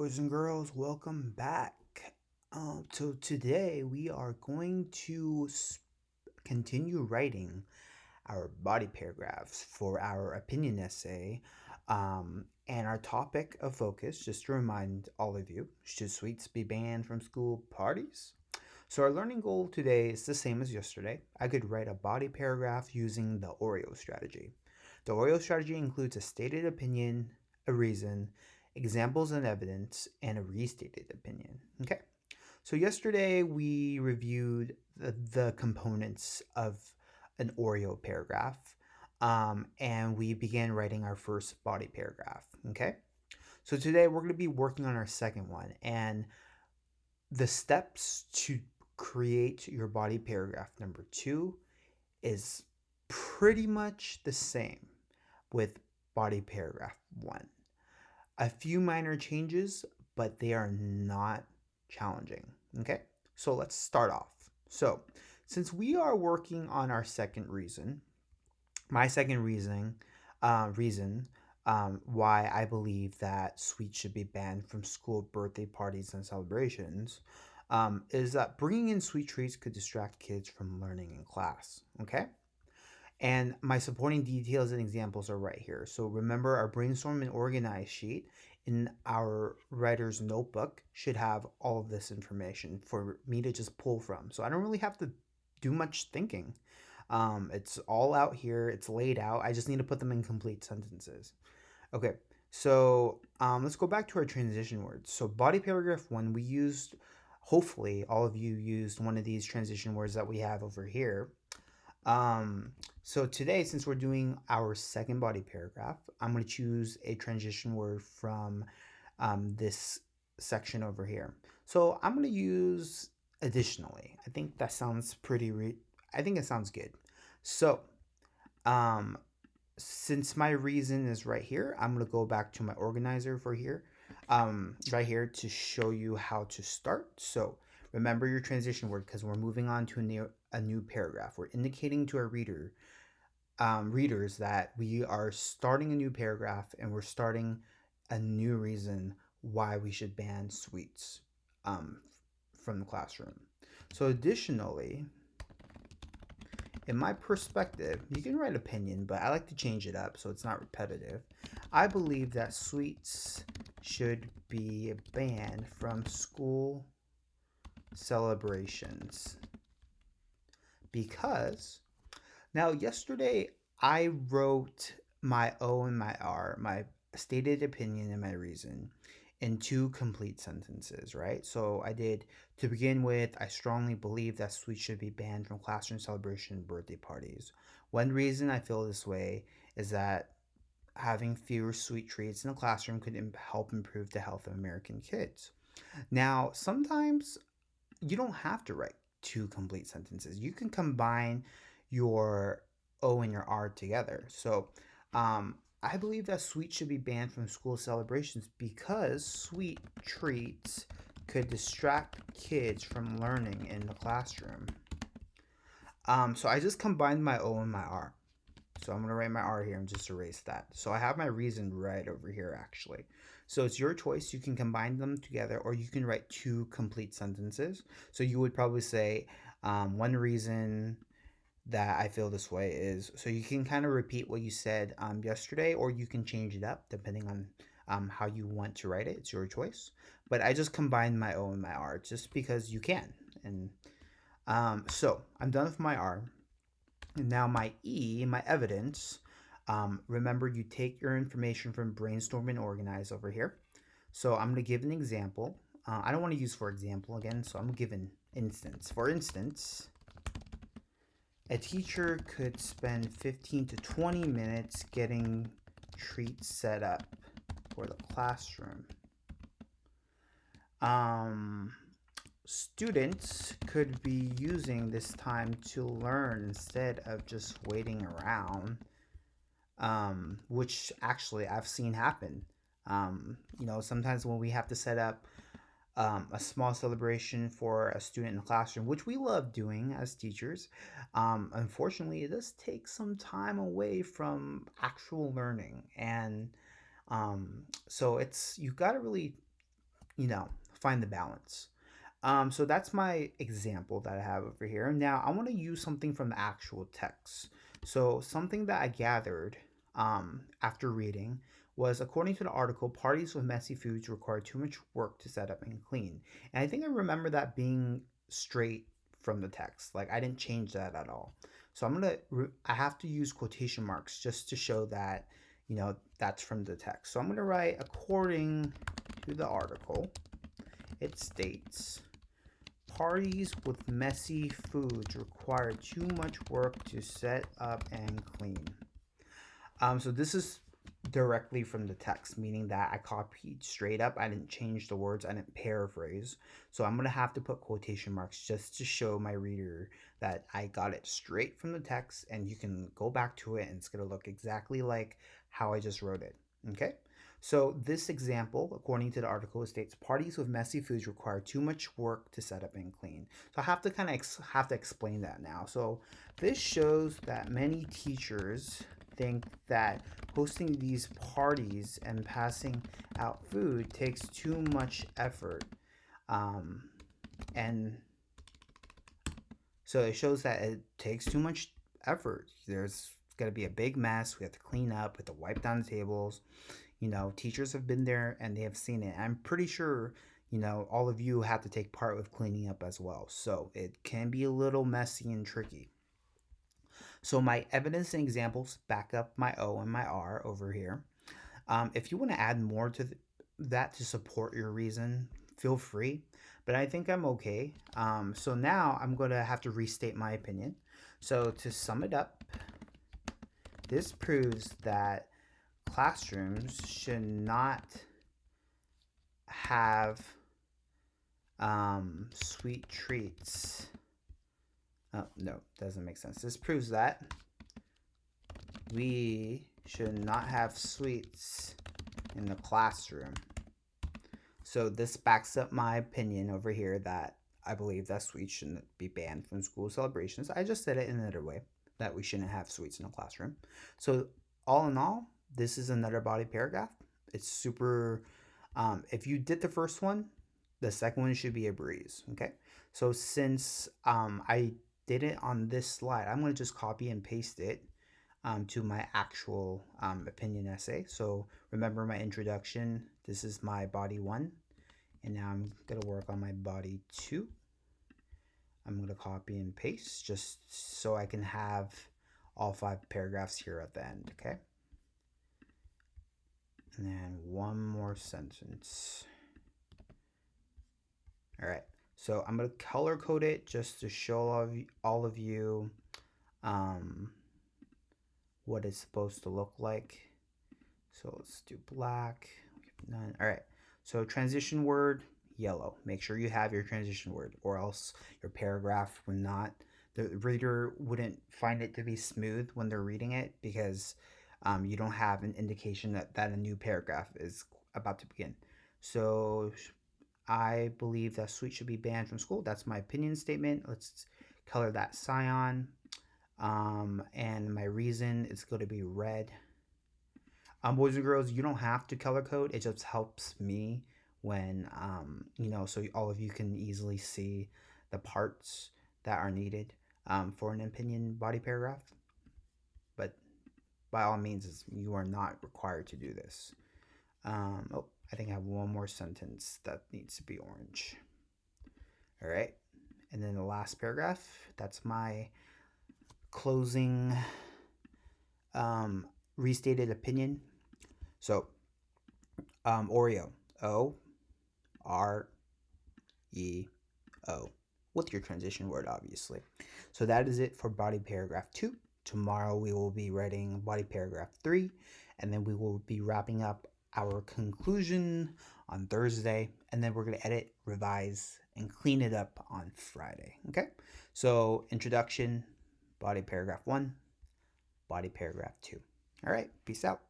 Boys and girls, welcome back. So today we are going to continue writing our body paragraphs for our opinion essay. And our topic of focus, just to remind all of you, should sweets be banned from school parties? So our learning goal today is the same as yesterday. I could write a body paragraph using the Oreo strategy. The Oreo strategy includes a stated opinion, a reason, examples and evidence, and a restated opinion. Okay. So yesterday we reviewed the components of an Oreo paragraph, and we began writing our first body paragraph. Okay. So today we're going to be working on our second one, and the steps to create your body paragraph number two is pretty much the same with body paragraph one. A few minor changes, but they are not challenging. Okay, so let's start off. So, since we are working on our second reason, my second reason why I believe that sweets should be banned from school birthday parties and celebrations is that bringing in sweet treats could distract kids from learning in class. Okay, and my supporting details and examples are right here. So remember, our brainstorm and organize sheet in our writer's notebook should have all of this information for me to just pull from. So I don't really have to do much thinking. It's all out here, it's laid out. I just need to put them in complete sentences. Okay, so let's go back to our transition words. So body paragraph one, we used, hopefully all of you used one of these transition words that we have over here. Um, so today, since we're doing our second body paragraph, I'm going to choose a transition word from this section over here. So I'm going to use additionally. I think that sounds I think it sounds good. So, um, since my reason is right here, I'm going to go back to my organizer for here, right here to show you how to start. So remember your transition word because we're moving on to a new paragraph. We're indicating to our readers that we are starting a new paragraph and we're starting a new reason why we should ban sweets um, from the classroom. So additionally, in my perspective, you can write opinion, but I like to change it up so it's not repetitive. I believe that sweets should be banned from school celebrations because now yesterday I wrote my O and my R, my stated opinion and my reason in two complete sentences, right? So I did to begin with, I strongly believe that sweets should be banned from classroom celebration and birthday parties. One reason I feel this way is that having fewer sweet treats in the classroom could help improve the health of American kids. Now, sometimes you don't have to write two complete sentences. You can combine your O and your R together. So, I believe that sweets should be banned from school celebrations because sweet treats could distract kids from learning in the classroom. So I just combined my O and my R. So I'm gonna write my R here and just erase that. So I have my reason right over here actually. So it's your choice. You can combine them together or you can write two complete sentences. So you would probably say one reason that I feel this way is so you can kind of repeat what you said yesterday or you can change it up depending on how you want to write it. It's your choice. But I just combined my O and my R just because you can. And so I'm done with my R. Now, my E, my evidence, remember you take your information from brainstorm and organize over here. So I'm going to give an example. I don't want to use for example again, so I'm going to give an instance. For instance, a teacher could spend 15 to 20 minutes getting treats set up for the classroom. Um, Students could be using this time to learn instead of just waiting around, which actually I've seen happen. Sometimes when we have to set up a small celebration for a student in the classroom, which we love doing as teachers, unfortunately, it does take some time away from actual learning. And so it's, you got to really you know, find the balance. So that's my example that I have over here. Now I want to use something from the actual text. So something that I gathered after reading was, according to the article, parties with messy foods require too much work to set up and clean. And I think I remember that being straight from the text. Like I didn't change that at all. So I have to use quotation marks just to show that, that's from the text. So I'm gonna write, according to the article, it states parties with messy foods require too much work to set up and clean. So this is directly from the text, meaning that I copied straight up. I didn't change the words. I didn't paraphrase. So I'm gonna have to put quotation marks just to show my reader that I got it straight from the text, and you can go back to it, and it's gonna look exactly like how I just wrote it. Okay. So this example, according to the article, states parties with messy foods require too much work to set up and clean. So I have to kind of have to explain that now. So this shows that many teachers think that hosting these parties and passing out food takes too much effort. Um, and so it shows that it takes too much effort. There's going to be a big mess. We have to clean up, we have to wipe down the tables. Teachers have been there and they have seen it. I'm pretty sure, all of you have to take part with cleaning up as well. So it can be a little messy and tricky. So my evidence and examples back up my O and my R over here. If you want to add more to that to support your reason, feel free. But I think I'm okay. So now I'm going to have to restate my opinion. So to sum it up, this proves that classrooms should not have sweet treats. Oh, no, doesn't make sense. This proves that we should not have sweets in the classroom. So this backs up my opinion over here that I believe that sweets shouldn't be banned from school celebrations. I just said it in another way, that we shouldn't have sweets in the classroom. So all in all, this is another body paragraph. It's super, if you did the first one, the second one should be a breeze. Okay. So since I did it on this slide, I'm going to just copy and paste it to my actual opinion essay. So remember my introduction. This is my body 1. And now I'm going to work on my body 2. I'm going to copy and paste just so I can have all 5 paragraphs here at the end. Okay. And then one more sentence. All right. So I'm going to color code it just to show all of you what it's supposed to look like. So let's do black. None. All right. So transition word, yellow. Make sure you have your transition word, or else your paragraph would not, the reader wouldn't find it to be smooth when they're reading it, because you don't have an indication that a new paragraph is about to begin. So I believe that sweets should be banned from school. That's my opinion statement. Let's color that cyan. And my reason is going to be red. Boys and girls, you don't have to color code. It just helps me when, so all of you can easily see the parts that are needed for an opinion body paragraph. But by all means, you are not required to do this. I think I have one more sentence that needs to be orange. All right. And then the last paragraph, that's my closing restated opinion. So Oreo, O-R-E-O, with your transition word, obviously. So that is it for body paragraph 2. Tomorrow we will be writing body paragraph 3, and then we will be wrapping up our conclusion on Thursday, and then we're going to edit, revise, and clean it up on Friday. Okay? So introduction, body paragraph 1, body paragraph 2. All right, peace out.